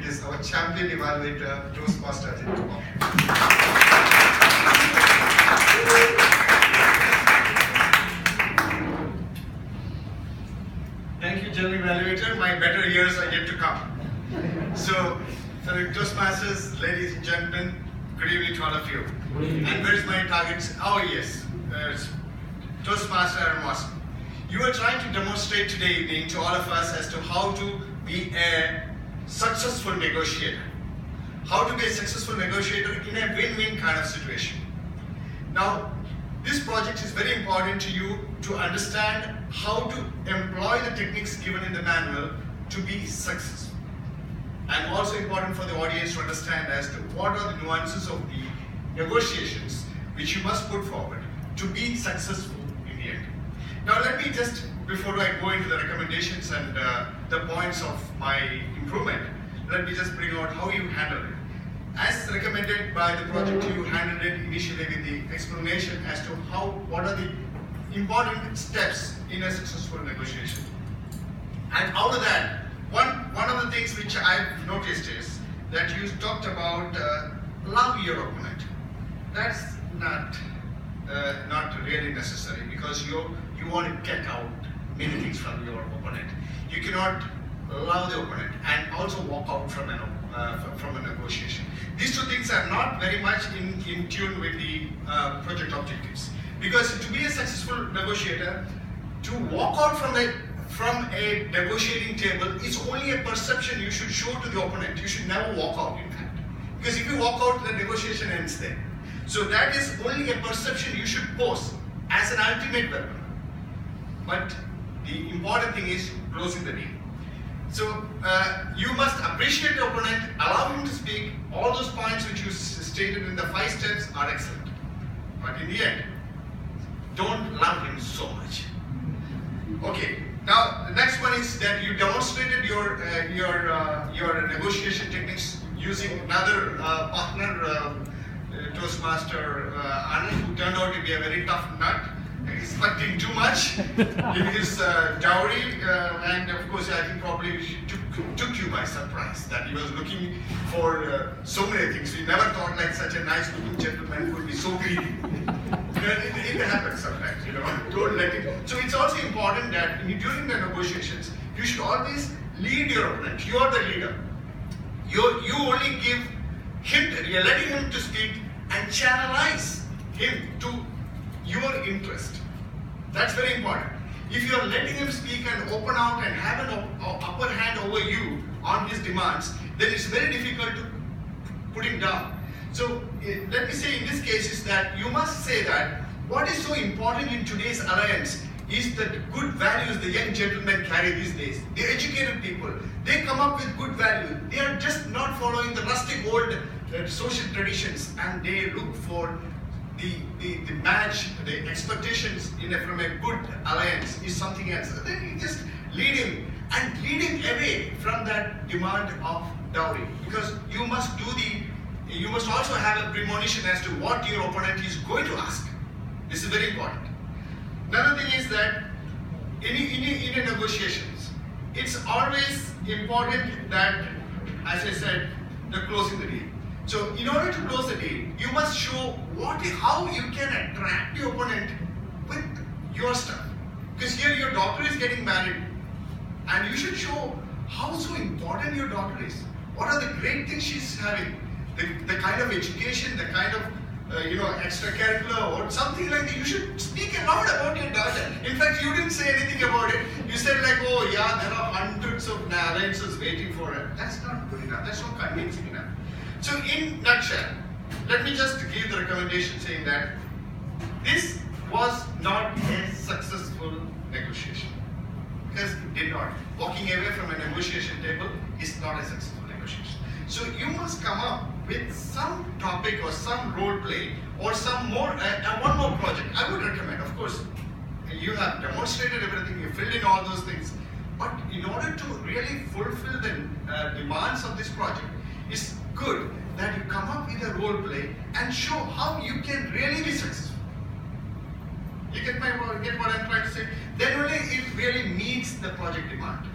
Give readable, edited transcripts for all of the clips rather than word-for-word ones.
It is our champion evaluator, Toastmaster Ajit Kumar. Thank you, General Evaluator. My better years are yet to come. So, fellow Toastmasters, ladies and gentlemen, good evening to all of you. And where is my target? Oh yes, Toastmaster Aaron Watson. You are trying to demonstrate today evening to all of us as to how to be a successful negotiator. How to be a successful negotiator in a win-win kind of situation. Now, this project is very important to you to understand how to employ the techniques given in the manual to be successful. And also important for the audience to understand as to what are the nuances of the negotiations which you must put forward to be successful in the end. Now let me just, before I go into the recommendations and the points of my improvement, let me just bring out how you handle it. As recommended by the project, you handled it initially with the explanation as to what are the important steps in a successful negotiation. And out of that, one of the things which I've noticed is that you talked about love your opponent. That's not really necessary, because you want to get out many things from your opponent. You cannot love the opponent and also walk out from a negotiation. These two things are not very much in tune with the project objectives. Because to be a successful negotiator, to walk out from a negotiating table is only a perception you should show to the opponent. You should never walk out, in fact. Because if you walk out, the negotiation ends there. So that is only a perception you should pose as an ultimate weapon. But the important thing is closing the deal. So you must appreciate the opponent, allow him to speak. All those points which you stated in the 5 steps are excellent. But in the end, don't love him so much. Okay. Now the next one is that you demonstrated your negotiation techniques using another partner, Toastmaster Anand, who turned out to be a very tough nut, expecting too much in his dowry, and of course I think probably took you by surprise that he was looking for so many things. We never thought like such a nice looking gentleman would be so greedy. It happens sometimes, don't let it. So it's also important that during the negotiations, you should always lead your opponent. You are the leader. You only give him, you're letting him to speak and channelize him to your interest. That's very important. If you're letting him speak and open out and have an upper hand over you on his demands, then it's very difficult to put him down. So let me say in this case is that you must say that what is so important in today's alliance is the good values the young gentlemen carry these days. The educated people, they come up with good value. They are just not following the rustic old social traditions, and they look for the match, the expectations from a good alliance is something else. Then you just lead him and lead him away from that demand of dowry, because you must also have a premonition as to what your opponent is going to ask. This is very important. Another thing is that in a negotiations, it's always important that, as I said, the closing the deal. So in order to close the deal, you must show how you can attract the opponent with your stuff. Because here your daughter is getting married, and you should show how so important your daughter is. What are the great things she's having? The kind of education, the kind of extracurricular or something like that. You should speak a lot about your daughter. In fact, you didn't say anything about it. You said like, oh yeah, there are hundreds of alliances waiting for her. That's not good enough. That's not convincing enough. So in nutshell, let me just give the recommendation saying that this was not a successful negotiation. Because it did not. Walking away from a negotiation table is not a successful negotiation. So you must come up with some topic or some role play or some more, one more project. I would recommend, of course, you have demonstrated everything, you filled in all those things, but in order to really fulfill the demands of this project, it's good that you come up with a role play and show how you can really be successful. You get what I'm trying to say? Then only it really meets the project demand.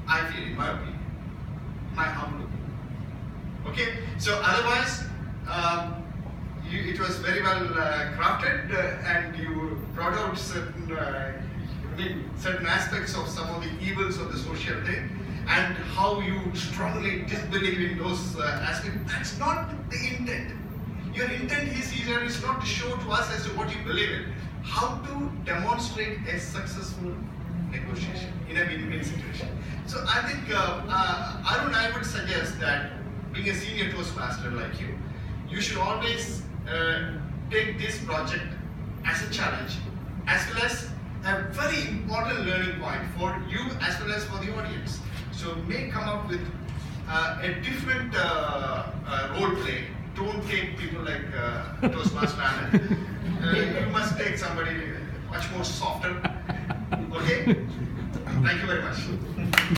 I feel, in my opinion, my humble opinion. Okay, so otherwise, it was very well crafted, and you brought out certain aspects of some of the evils of the social thing, and how you strongly disbelieve in those aspects. That's not the intent. Your intent is not to show to us as to what you believe in, how to demonstrate a successful negotiation in a win-win situation. So I think, Arun, I would suggest that being a senior Toastmaster like you, you should always take this project as a challenge, as well as a very important learning point for you as well as for the audience. So may come up with a different role play. Don't take people like Toastmaster Anand. You must take somebody much more softer. Okay? Thank you very much.